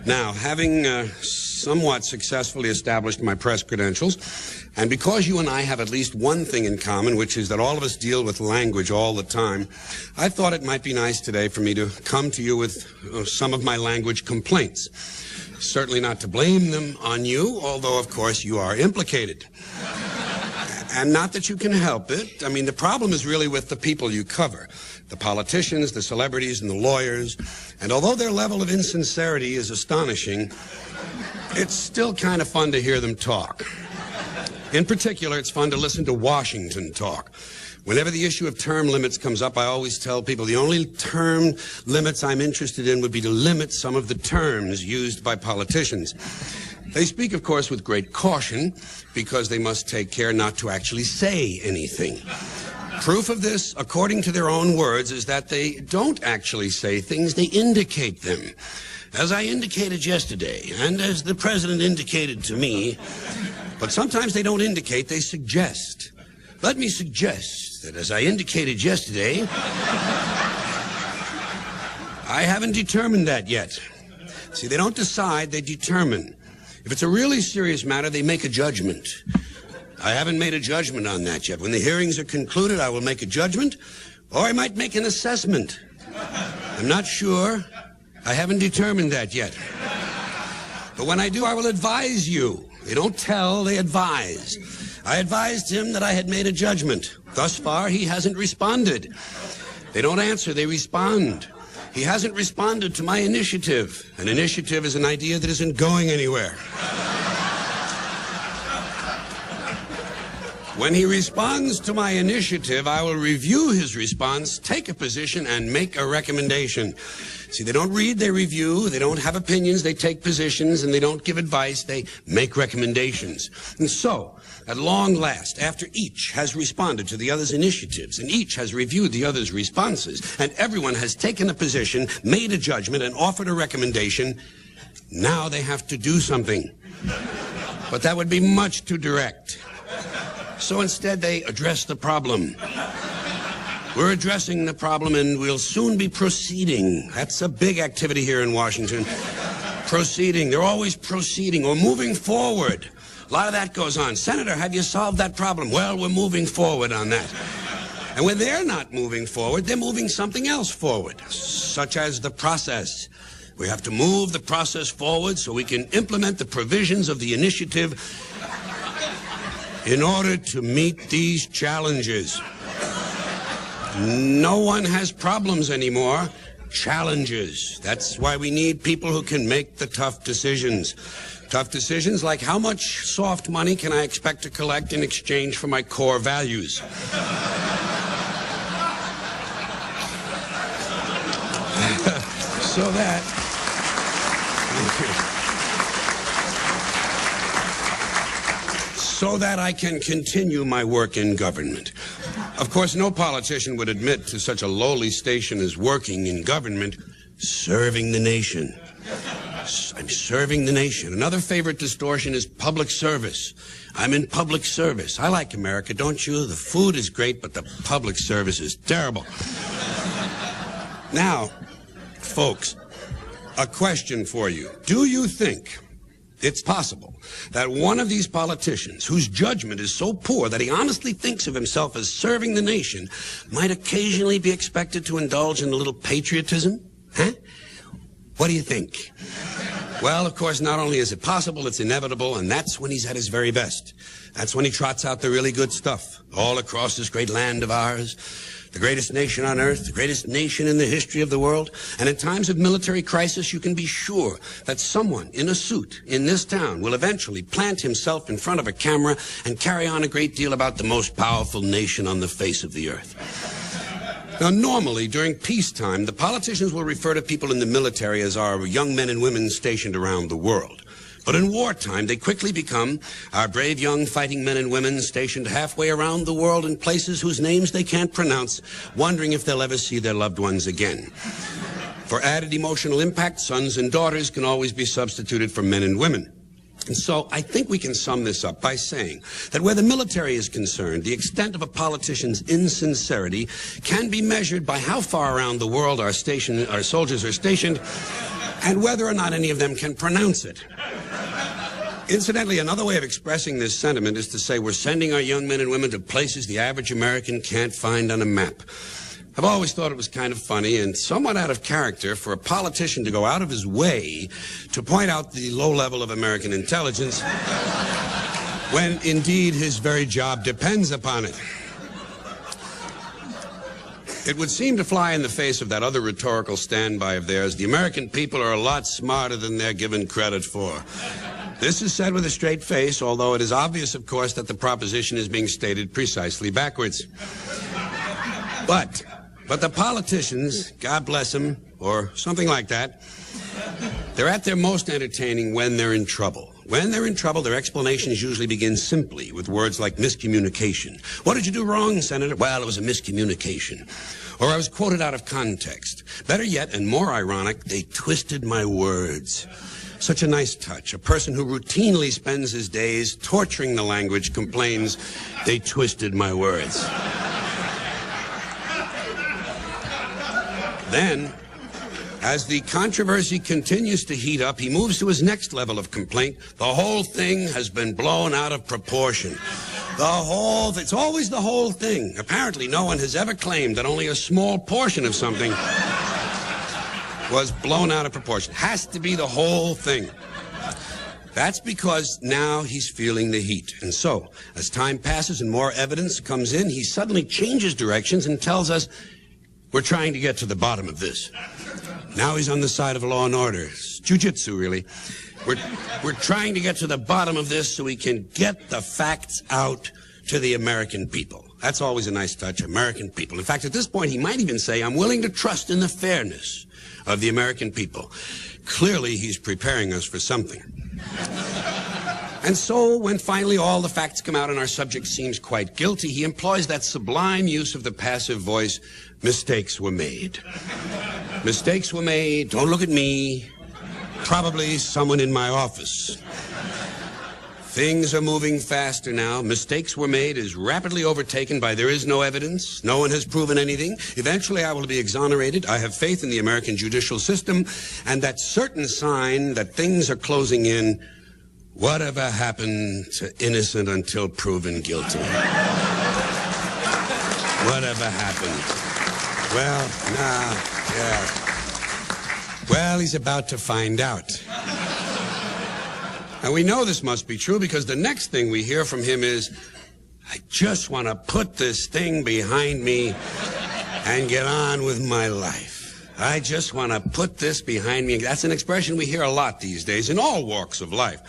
Now, having somewhat successfully established my press credentials, and because you and I have at least one thing in common, which is that all of us deal with language all the time, I thought it might be nice today for me to come to you with some of my language complaints. Certainly not to blame them on you, although, of course, you are implicated. And not that you can help it. I mean, the problem is really with the people you cover. The politicians, the celebrities, and the lawyers. And although their level of insincerity is astonishing, it's still kind of fun to hear them talk. In particular, it's fun to listen to Washington talk. Whenever the issue of term limits comes up, I always tell people the only term limits I'm interested in would be to limit some of the terms used by politicians. They speak, of course, with great caution because they must take care not to actually say anything. Proof of this, according to their own words, is that they don't actually say things, they indicate them. As I indicated yesterday, and as the president indicated to me, but sometimes they don't indicate, they suggest. Let me suggest that as I indicated yesterday, I haven't determined that yet. See, they don't decide, they determine. If it's a really serious matter, they make a judgment. I haven't made a judgment on that yet. When the hearings are concluded, I will make a judgment, or I might make an assessment. I'm not sure. I haven't determined that yet. But when I do, I will advise you. They don't tell, they advise. I advised him that I had made a judgment. Thus far, he hasn't responded. They don't answer, they respond. He hasn't responded to my initiative. An initiative is an idea that isn't going anywhere. When he responds to my initiative, I will review his response, take a position, and make a recommendation. See, they don't read, they review. They don't have opinions, they take positions, and they don't give advice, they make recommendations. And so, at long last, after each has responded to the other's initiatives, and each has reviewed the other's responses, and everyone has taken a position, made a judgment, and offered a recommendation, now they have to do something. But that would be much too direct. So instead, they address the problem. We're addressing the problem, and we'll soon be proceeding. That's a big activity here in Washington. Proceeding. They're always proceeding or moving forward. A lot of that goes on. Senator, have you solved that problem? Well, we're moving forward on that. And when they're not moving forward, they're moving something else forward, such as the process. We have to move the process forward so we can implement the provisions of the initiative in order to meet these challenges. No one has problems anymore. Challenges. That's why we need people who can make the tough decisions. Tough decisions like how much soft money can I expect to collect in exchange for my core values? So that I can continue my work in government. Of course, no politician would admit to such a lowly station as working in government, serving the nation. I'm serving the nation. Another favorite distortion is public service. I'm in public service. I like America, don't you? The food is great, but the public service is terrible. Now, folks, a question for you. Do you think it's possible that one of these politicians, whose judgment is so poor that he honestly thinks of himself as serving the nation, might occasionally be expected to indulge in a little patriotism? Huh? What do you think? Well, of course, not only is it possible, it's inevitable, and that's when he's at his very best. That's when he trots out the really good stuff all across this great land of ours. The greatest nation on earth, the greatest nation in the history of the world. And in times of military crisis, you can be sure that someone in a suit in this town will eventually plant himself in front of a camera and carry on a great deal about the most powerful nation on the face of the earth. Now, normally, during peacetime, the politicians will refer to people in the military as our young men and women stationed around the world. But in wartime, they quickly become our brave young fighting men and women stationed halfway around the world in places whose names they can't pronounce, wondering if they'll ever see their loved ones again. For added emotional impact, sons and daughters can always be substituted for men and women. And so I think we can sum this up by saying that where the military is concerned, the extent of a politician's insincerity can be measured by how far around the world our soldiers are stationed and whether or not any of them can pronounce it. Incidentally, another way of expressing this sentiment is to say we're sending our young men and women to places the average American can't find on a map. I've always thought it was kind of funny and somewhat out of character for a politician to go out of his way to point out the low level of American intelligence when, indeed, his very job depends upon it. It would seem to fly in the face of that other rhetorical standby of theirs. The American people are a lot smarter than they're given credit for. This is said with a straight face, although it is obvious, of course, that the proposition is being stated precisely backwards. But the politicians, God bless them, or something like that, they're at their most entertaining when they're in trouble. When they're in trouble, their explanations usually begin simply with words like miscommunication. What did you do wrong, Senator? Well, it was a miscommunication. Or I was quoted out of context. Better yet, and more ironic, they twisted my words. Such a nice touch. A person who routinely spends his days torturing the language complains, they twisted my words. Then, as the controversy continues to heat up, he moves to his next level of complaint. The whole thing has been blown out of proportion. It's always the whole thing. Apparently, no one has ever claimed that only a small portion of something was blown out of proportion. Has to be the whole thing. That's because now he's feeling the heat. And so, as time passes and more evidence comes in, he suddenly changes directions and tells us, we're trying to get to the bottom of this. Now he's on the side of law and order. It's jiu-jitsu, really. We're trying to get to the bottom of this so we can get the facts out to the American people. That's always a nice touch, American people. In fact, at this point, he might even say, I'm willing to trust in the fairness of the American people. Clearly, he's preparing us for something. And so, when finally all the facts come out and our subject seems quite guilty, he employs that sublime use of the passive voice, mistakes were made. Mistakes were made, don't look at me, probably someone in my office. Things are moving faster now. Mistakes were made is rapidly overtaken by there is no evidence. No one has proven anything. Eventually I will be exonerated. I have faith in the American judicial system and that certain sign that things are closing in. Whatever happened to innocent until proven guilty? Whatever happened? Well, Well, he's about to find out. And we know this must be true because the next thing we hear from him is, I just want to put this thing behind me and get on with my life. I just want to put this behind me. That's an expression we hear a lot these days in all walks of life.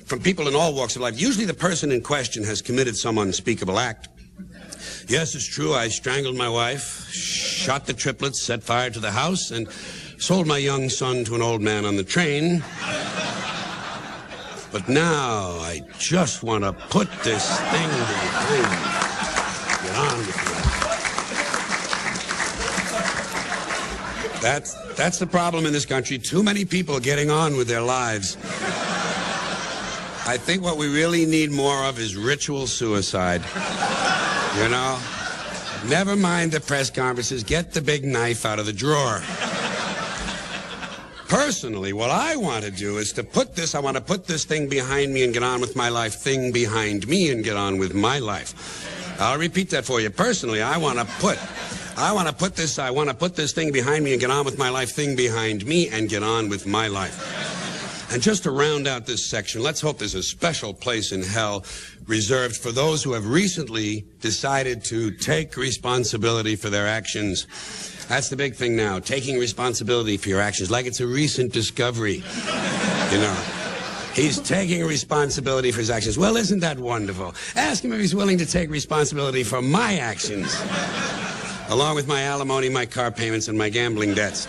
From people in all walks of life. Usually the person in question has committed some unspeakable act. Yes, it's true, I strangled my wife, shot the triplets, set fire to the house, and sold my young son to an old man on the train. But now I just want to put this thing behind me. Get on with it. That's the problem in this country. Too many people getting on with their lives. I think what we really need more of is ritual suicide. You know? Never mind the press conferences. Get the big knife out of the drawer. Personally, what I want to do is I want to put this thing behind me and get on with my life, thing behind me and get on with my life. I'll repeat that for you. Personally, I want to put this thing behind me and get on with my life, thing behind me and get on with my life. And just to round out this section, let's hope there's a special place in hell reserved for those who have recently decided to take responsibility for their actions. That's the big thing now, taking responsibility for your actions, like it's a recent discovery. You know, he's taking responsibility for his actions. Well, isn't that wonderful? Ask him if he's willing to take responsibility for my actions, along with my alimony, my car payments, and my gambling debts.